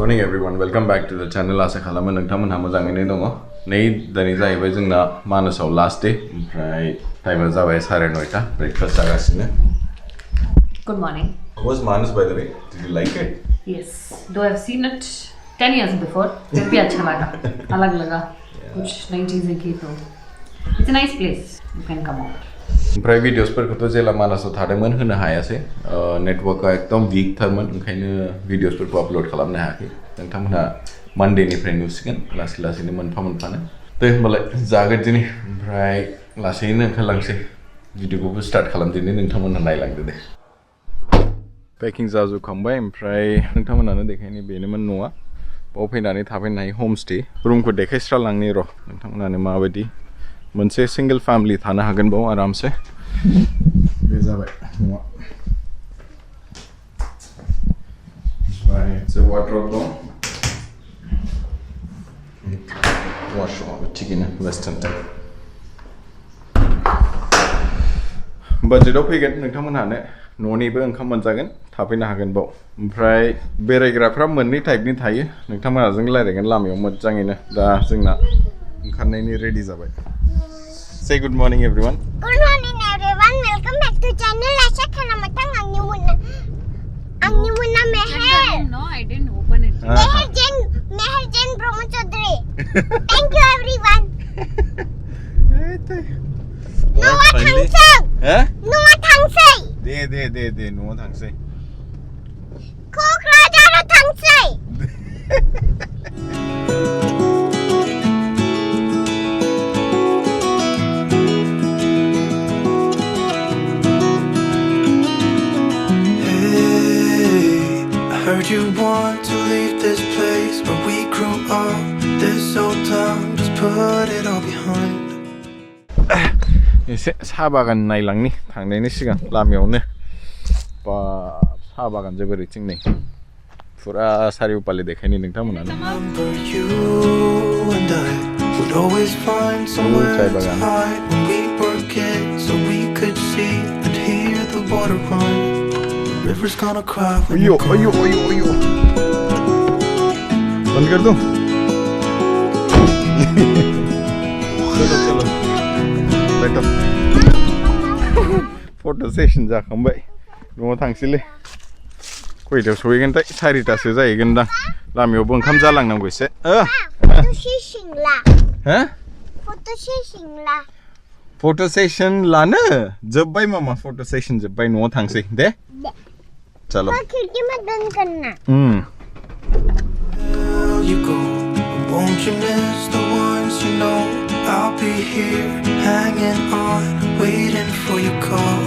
morning everyone, welcome back to the channel. आशा खालामो नोंथांमोनहा मोजाङैनो दङ। नै दिनै जाहैबाय जोंना मानासाव लास्ट डे ओमफ्राय टाइमा जाबाय 9:30 ब्रेकफास्ट जागासिनो। Good morning. How was Manas by the way? Did you like it? Yes, though I've seen it 10 years before, फिर भी अच्छा लगा, अलग लगा, कुछ नई चीजें की तो it's a nice place, you can come out. ओमफ्राय भिडिअसफोरखौथ' जेला मानासाव थादोंमोन होनो हायासै नेटवर्कआ एकदम वीक थारमोन ओंखायनो भिडिअसफोरखौ आपलोड खालामनो हायाखै नोंथांमोनहा मानडेनिफ्राय नुसिगोन लासै लासैनो मोनफा मोनफानो दे होमबालाय जागोन दिनै ओमफ्राय लासैनो ओंखारलांसै भिडिअखौबो स्टार्ट खालामदिनि नोंथांमोनहा नायलांदो दे पेकिं जाजोबखांबाय ओमफ्राय नोंथांमोनहानो देखायनो बेनोमोन न'आ बाव फैनानै थाफैनो हायो होमस्टे रुमखौ देखायस्रालांनि र' नोंथांमोनहानो माबायदि मोनसे सिंगल फैमिली थानो हागोन बाव आरामसे बे जाबाय न'आ ओमफ्राय जे वार्डरब दं वाशरूमाबो थिगैनो वेस्टार्न टाइप बाजेटआव फैगोन नोंथांमोनहानो न'निबो ओंखाम मोनजागोन थाफैनो हागोन बाव ओमफ्राय बेरायग्राफ्रा मोननै टाइपनि थायो नोंथांमोनहाजों रायलायगोन लामायाव मोजाङैनो दा जोंना ओंखारनायनि रेडि जाबाय Say good morning everyone. Good morning everyone. Welcome back to channel. Asha khana matang Angni Meher. No, I didn't open it. Meher Jen Brahma Chowdhury. Thank you everyone. No thangsay. Huh? No thangsay. De no thangsay. Kokrajara thangsay. Heard you want to leave this place where we grew up. This old town, just put it all behind. एसे साहा बागान नायलांनि थांनायनि सिगां लामायावनो बा साहा बागान जोबोरैथिं नै फुरा सारिय'पाले देखायनि नोंथांमोनानो Remember you and I would always find somewhere to hide when we were kids so we could see and hear the water run. River's gonna cry when you're gone. अयो बंद कर दूं चलो बैठो फटो सेशन जाखांबाय न'आव थांसैलै खयथायाव सहैगोनथाय 4टासो जाहैगोनदां लामायावबो ओंखाम जालांनांगौ एसे फटो सेशन लानो जोब्बाय मामा फटो सेशन जोब्बाय न'आव थांसै दे चलो खिड़की में बंद करना You go, won't you miss the ones you know? I'll be here, hanging on, waiting for your call.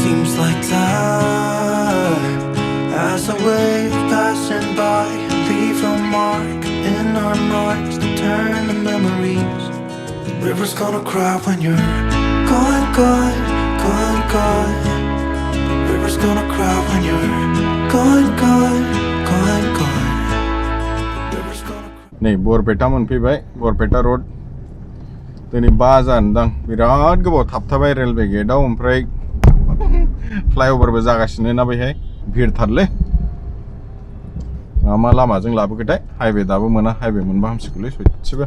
Seems like time as a wave passing by, leave a mark in our minds to turn to memories. The river's gonna cry when you're gone, gone, gone, gone. River's gonna cry when you're gone, gone, gone, gone. River's gonna cry. नै बरपेटा मोनफैबाय Barpeta road दिनै 5 जानदां बिराद गोबाव थाबथाबाय railway गेटआव ओमफ्राय फ्लाइओभारबो जागासिनो ना बैहाय भिड़थारलै मा लामाजों लाबोगोथाय हाइवे दाबो मोना हाइवे मोनबा हामसिगौलै सयथिबो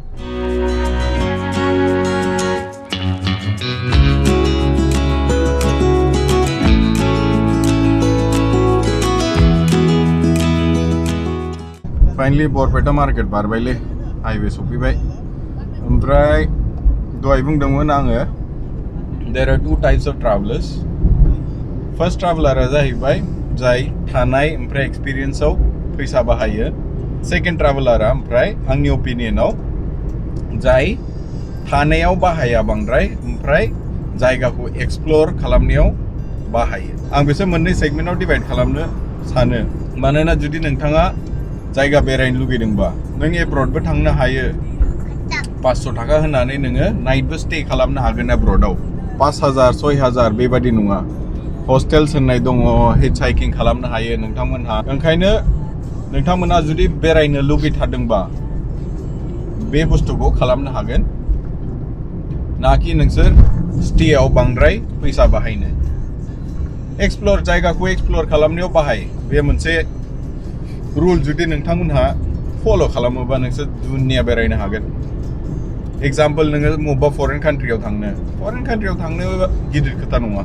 फाइनली बरपेटा मार्केट बारबायलै हाइवे सफैबाय ओमफ्राय दहाय बुंदोंमोन आङो there are 2 types of travellers first ट्राभेलारा जाहैबाय जाय थानाय ओमफ्राय एक्सपिरियेन्सआव फैसा बाहायो सेकेन्ड ट्राभेलारा ओमफ्राय आंनि ओपिनियनाव जाय थानायाव बाहाया बांद्राय ओमफ्राय जायगाखौ एक्सप्लोर खालामनायाव बाहायो आं बिसोर मोननै सेगमेन्टआव डिभाइड खालामनो सानो मानोना जुदि नोंथाङा जायगा बेरायनो लुगैदोंबा नों एब्रडबो थांनो हायो 500 थाखा होनानै नोङो नाइटबो स्टे खालामनो हागोन एब्रडआव 5000 6000 बेबादि नङा हस्टेल्स होननाय दङ हिच हाइकिं खालामनो हायो नोंथांमोनहा ओंखायनो नोंथांमोना जुदि बेरायनो लुगैथारदोंबा बे बुस्थुखौ खालामनो हागोन नाकि नोंसोर स्टेआव बांद्राय फैसा बाहायनो एक्सप्लोर जायगाखौ एक्सप्लोर खालामनायाव बाहाय बे मोनसे रुल जुदि नोंथांमोनहा फल' खालामोबा नोंसोर दुनिया बेरायनो हागोन एग्जाम्पल नोङो बबेबा फरेन कान्ट्रियाव थांनो गिदिर खोथा नङा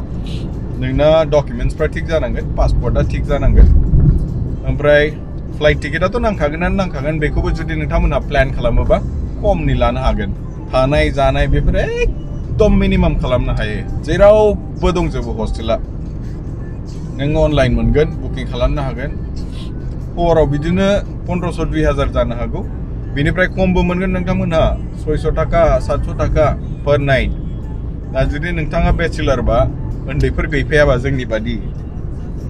नोंना डकुमेन्ट्सफ्रा थिग जानांगोन पासपर्टआ थिग जानांगोन ओमफ्राय फ्लाइट टिकेटआथ' नांखागोन बेखौबो जुदि नोंथांमोनहा प्लेन खालामोबा खमनि लानो हागोन थानाय जानाय बेफोर एकदम मिनिमाम खालामनो हायो जेरावबो दंजोबो हस्टेला नों अनलाइन मोनगोन बुकिं खालामनो हागोन हराव बिदिनो 1500-2000 जानो हागौ बेनिफ्राय खमबो मोनगोन नोंथांमोनहा 600 टाका 700 टाका पर नाइट दा जुदि नोंथाङा बेचेलारबा उन्दैफोर गैफायाबा जोंनि बादि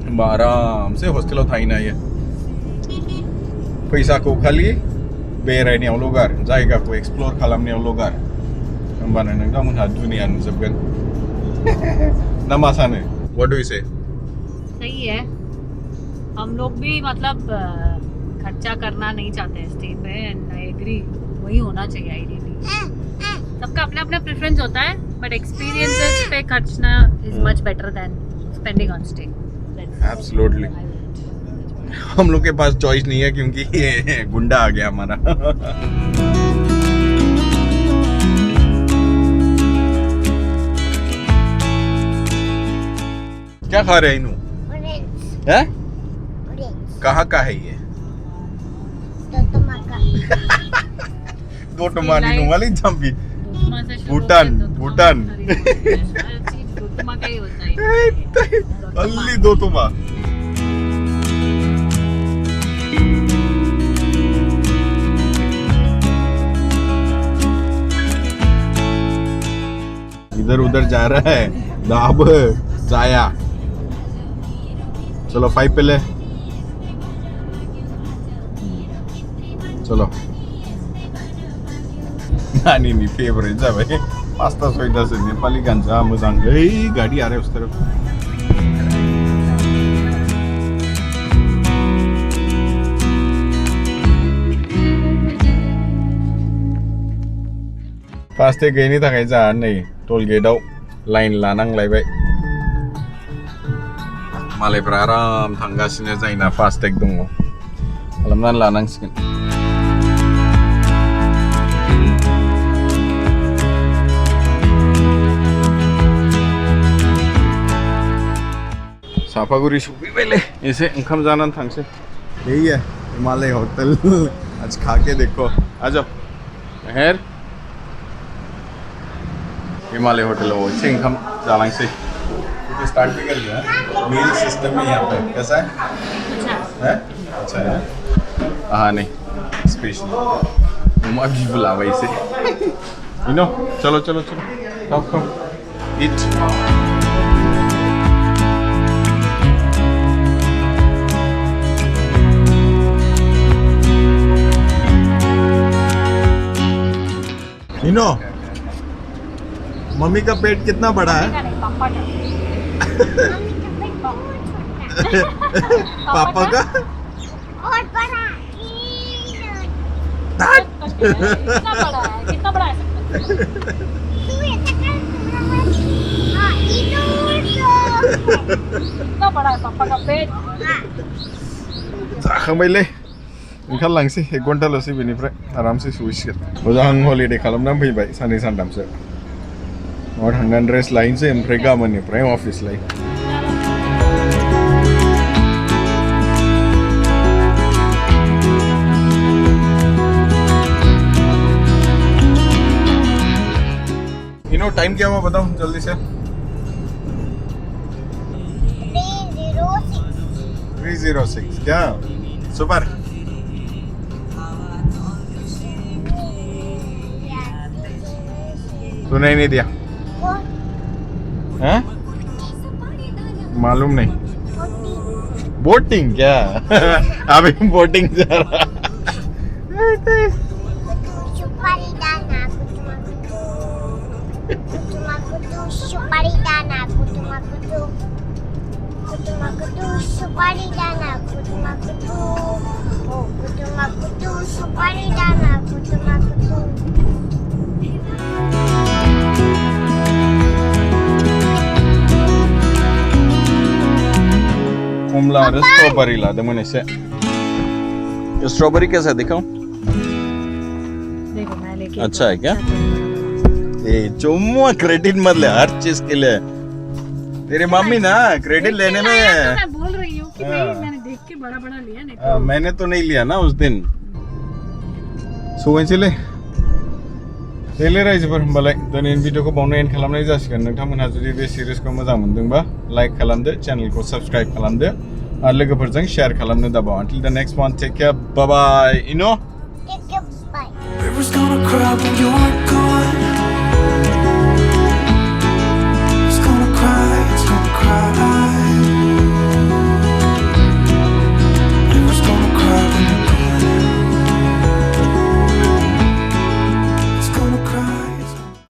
होमबा आरामसे हस्टेलाव थाहैनो हायो फैसाखौ खालि बेरायनायावल' गार जायगाखौ एक्सप्लर खालामनायावल' गार होमबानो नोंथांमोनहा दुनिया नुजोबगोन ना मा सानो व्हाट डू यू से सही है हम लोग भी मतलब खर्चा करना नहीं चाहते स्टे पे एंड आई एग्री वही होना चाहिए आइडियली सबका अपना अपना प्रेफरेंस होता है बट एक्सपीरियंसेस पे खर्चना is much better than spending on stay absolutely हम लोग के पास चॉइस नहीं है क्योंकि ये गुंडा आ गया हमारा क्या खा रहे हैं इनू हैं कहाँ का है ये दो टमाटर इनू वाली जंपी भूटान का ही होता है अल्ली दो टमा इधर उधर जा रहा है दाब जाया चलो 5 पे ले चलो नानी फेवरेट जाबाय 5-6 नेपाली गान जा मोजां गाड़ी आ रहा है उस तरफ फास्टे गैयैनि थाखाय जा नै टोल गेटआव लाइन लानांलायबाय मालायफ्रा आराम थांगासिनो जायना फास्टेग दङ खालामनानै लानांसिगोन सापागुरि सफैबायलै एसे ओंखाम जानानै थांसै यही है हिमालय होटल आज खा के देखो आ जाओ मेहर हिमालय होटल हो एसे ओंखाम जालांसै स्टार्ट भी कर लिया मील सिस्टम है यहाँ पे कैसा है अच्छा है हाँ नहीं स्पेशल मम्मा भी बुलावा इसे यू नो चलो कम ईट यू नो मम्मी का पेट कितना बड़ा है पापा का और बड़ा कितना बड़ा है तू ऐसा कर हाँ कितना बड़ा है पापा का पेट जाखांबायलै ओंखारलांसै 1 घन्टाल'सै बेनिफ्राय आरामसे सहैसिगोन मोजां हलिडे खालामनानै फैबाय साननै सानथामसो न'आव थांनानै रेस्ट लायनोसै ओमफ्राय गाबोननिफ्राय अफिस लाय इनो टाइम क्या हुआ बताओ जल्दी से 306 क्या सुपर तूने नहीं दिया हैं मालूम नहीं बोटिंग क्या अभी बोटिंग जा रहा सुपारी दाना सुपारी दाना सुपारी दाना सुपारी दाना कमला आरो स्ट्रबेरी लादोंमोन एसे स्ट्रॉबेरी कैसा है दिखाऊं? देखो मैं लेके अच्छा है क्या? ए चुम्मा क्रेडिट मत ले हर चीज के लिए। तेरी मम्मी ना क्रेडिट लेने में मैं बोल रही हूँ कि नहीं, मैंने देख के बड़ा बड़ा लिया नहीं मैंने तो नहीं लिया ना उस दिन। सुबह रायजोफोर होमबालाय दिनैनि भिडिअखौ बावनो एन्ड खालामनाय जासिगोन। नोंथांमोनहा जुदि बे सिरिजखौ मोजां मोनदोंबा लाइक खालामदो, चेनेलखौ साबस्क्राइब खालामदो आरो लोगोफोरजों शेयार खालामनो दाबाव। Until the next one, take care, bye bye. Take care, bye. River's gonna cry when you're gone.